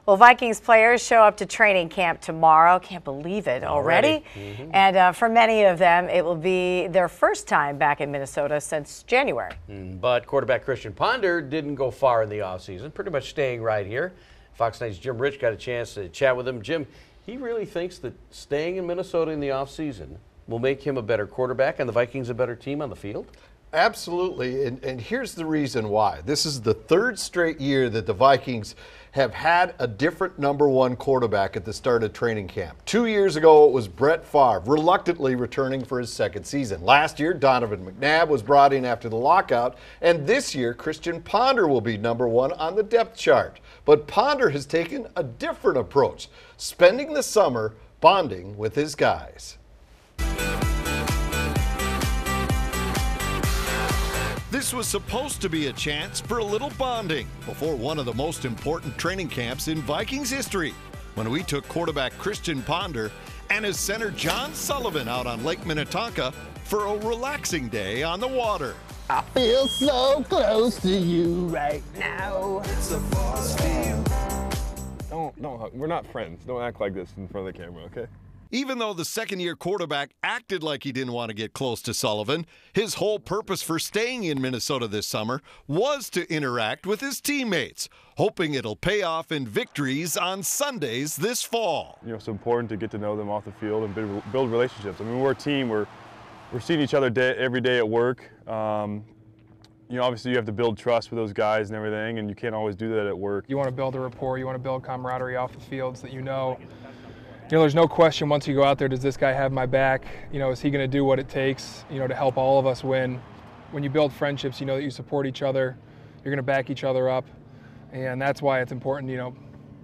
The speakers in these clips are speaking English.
Well, Vikings players show up to training camp tomorrow. Can't believe it already. And for many of them, it will be their first time back in Minnesota since January. But quarterback Christian Ponder didn't go far in the offseason, pretty much staying right here. Fox 9's Jim Rich got a chance to chat with him. Jim, he really thinks that staying in Minnesota in the offseason will make him a better quarterback and the Vikings a better team on the field? Absolutely, and here's the reason why. This is the third straight year that the Vikings have had a different #1 quarterback at the start of training camp. 2 years ago, it was Brett Favre, reluctantly returning for his second season. Last year, Donovan McNabb was brought in after the lockout, and this year, Christian Ponder will be #1 on the depth chart. But Ponder has taken a different approach, spending the summer bonding with his guys. This was supposed to be a chance for a little bonding before one of the most important training camps in Vikings history, when we took quarterback Christian Ponder and his center John Sullivan out on Lake Minnetonka for a relaxing day on the water. I feel so close to you right now. Don't hug. We're not friends. Don't act like this in front of the camera, okay? Even though the second-year quarterback acted like he didn't want to get close to Sullivan, his whole purpose for staying in Minnesota this summer was to interact with his teammates, hoping it'll pay off in victories on Sundays this fall. You know, it's important to get to know them off the field and build relationships. I mean, we're a team. We're seeing each other every day at work. You know, obviously you have to build trust with those guys and everything, and you can't always do that at work. You want to build a rapport. You want to build camaraderie off the field so that you know, there's no question once you go out there, does this guy have my back? You know, is he going to do what it takes, to help all of us win? When you build friendships, you know that you support each other, you're going to back each other up, and that's why it's important,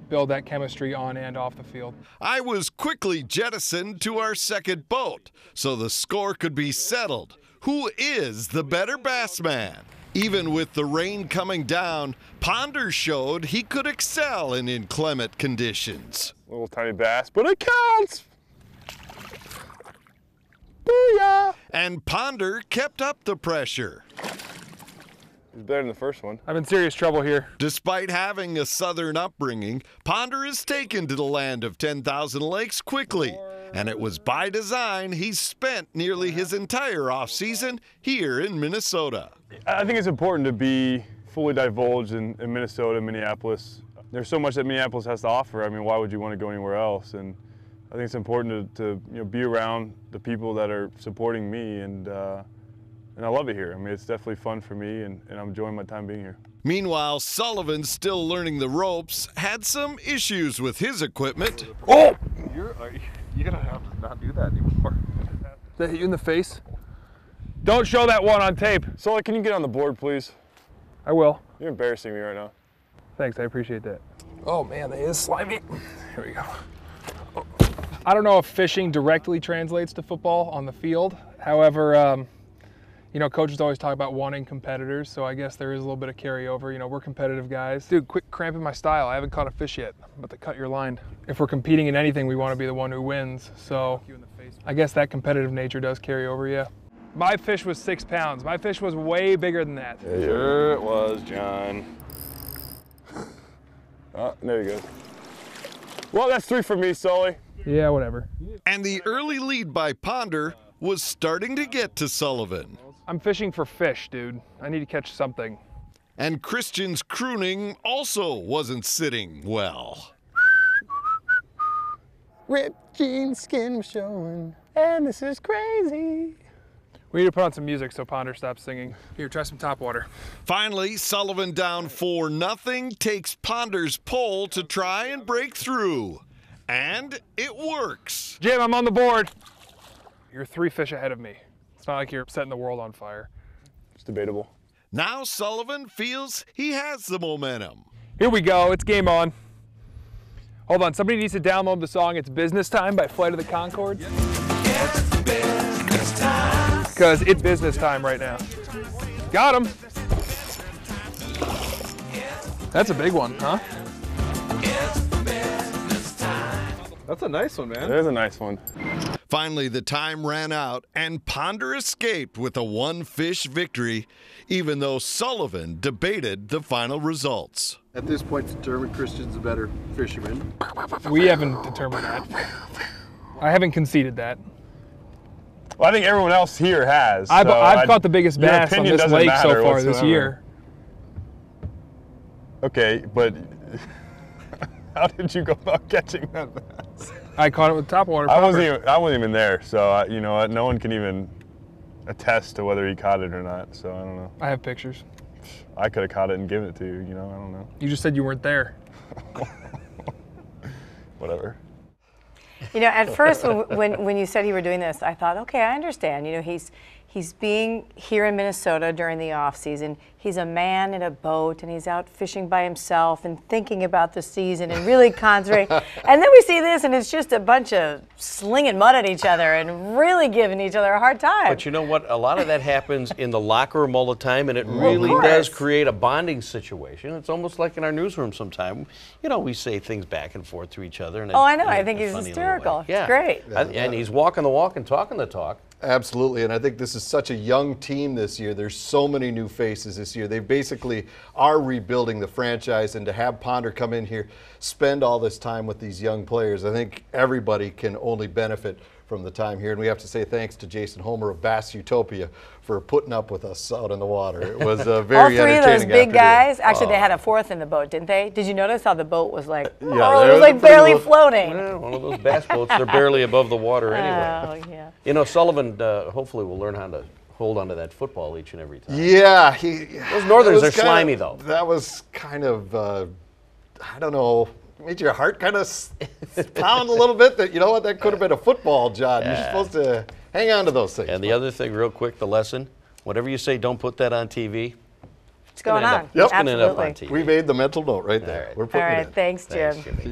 build that chemistry on and off the field. I was quickly jettisoned to our second boat so the score could be settled. Who is the better bass man? Even with the rain coming down, Ponder showed he could excel in inclement conditions. Little tiny bass, but it counts! Booyah! And Ponder kept up the pressure. He's better than the first one. I'm in serious trouble here. Despite having a southern upbringing, Ponder is taken to the land of 10,000 lakes quickly. And it was by design he spent nearly his entire offseason here in Minnesota. I think it's important to be fully divulged in Minnesota, Minneapolis. There's so much that Minneapolis has to offer. I mean, why would you want to go anywhere else? And I think it's important to be around the people that are supporting me, and I love it here. I mean, it's definitely fun for me, and I'm enjoying my time being here. Meanwhile, Sullivan, still learning the ropes, had some issues with his equipment. Oh! You're gonna have to not do that anymore. Did that hit you in the face? Don't show that one on tape. Sully, can you get on the board, please? I will. You're embarrassing me right now. Thanks, I appreciate that. Oh man, that is slimy. Here we go. Oh. I don't know if fishing directly translates to football on the field. However, coaches always talk about wanting competitors, so I guess there is a little bit of carryover. We're competitive guys. Dude, quit cramping my style. I haven't caught a fish yet. I'm about to cut your line. If we're competing in anything, we want to be the one who wins. So I guess that competitive nature does carry over, yeah. My fish was 6 pounds. My fish was way bigger than that. Sure it was, John. Oh, there you go. Well, that's 3 for me, Sully. Yeah, whatever. And the early lead by Ponder was starting to get to Sullivan. I'm fishing for fish, dude. I need to catch something. And Christian's crooning also wasn't sitting well. Ripped jean skin was showing, and this is crazy. We need to put on some music so Ponder stops singing. Here, try some top water. Finally, Sullivan down 4-0 takes Ponder's pole to try and break through. And it works. Jim, I'm on the board. You're 3 fish ahead of me. It's not like you're setting the world on fire. It's debatable. Now Sullivan feels he has the momentum. Here we go, it's game on. Hold on, somebody needs to download the song It's Business Time by Flight of the Conchords. It's business time. Because it's business time right now. Got him. That's a big one, huh? That's a nice one, man. It is a nice one. Finally, the time ran out, and Ponder escaped with a one-fish victory, even though Sullivan debated the final results. At this point, it's determined Christian's a better fisherman. We haven't determined that. I haven't conceded that. Well, I think everyone else here has. I've so caught the biggest your bass on opinion this doesn't lake so matter far this whatsoever. year. Okay, but how did you go about catching that bass? I caught it with topwater. I wasn't even there, so you know what? No one can even attest to whether he caught it or not. So I don't know. I have pictures. I could have caught it and given it to you. You know, I don't know. You just said you weren't there. Whatever. You know, at first when you said you were doing this, I thought, okay, I understand. You know, he's being here in Minnesota during the off season. He's a man in a boat, and he's out fishing by himself and thinking about the season and really concentrating. And then we see this, and it's just a bunch of slinging mud at each other and really giving each other a hard time. But you know what? A lot of that happens in the locker room all the time, and it really does create a bonding situation. It's almost like in our newsroom sometime. You know, we say things back and forth to each other. And I know. I think he's hysterical. Yeah. It's great. And he's walking the walk and talking the talk. Absolutely, and I think this is such a young team this year. There's so many new faces this year. They basically are rebuilding the franchise, and to have Ponder come in here, spend all this time with these young players, I think everybody can only benefit from the time here. And we have to say thanks to Jason Homer of Bass Utopia for putting up with us out in the water. It was a very All three of those big afternoon. guys. Actually, they had a fourth in the boat, didn't they? Did you notice how the boat was like, Yeah, it they was were like pretty barely low. floating? Yeah, one of those bass boats, they're barely above the water anyway. Oh, yeah. You know, Sullivan hopefully will learn how to hold onto that football each and every time. Yeah, Those Northerners are that was slimy, though. That was kind of, I don't know, made your heart kind of pound a little bit. That, you know what, that could have been a football, John. You're supposed to hang on to those things. And the other thing, real quick, the lesson, whatever you say, don't put that on TV. What's going on? It's going to end up on TV. Absolutely. We made the mental note right there. All right. We're All putting it right. in. Thanks, Jim. Thanks, Jimmy.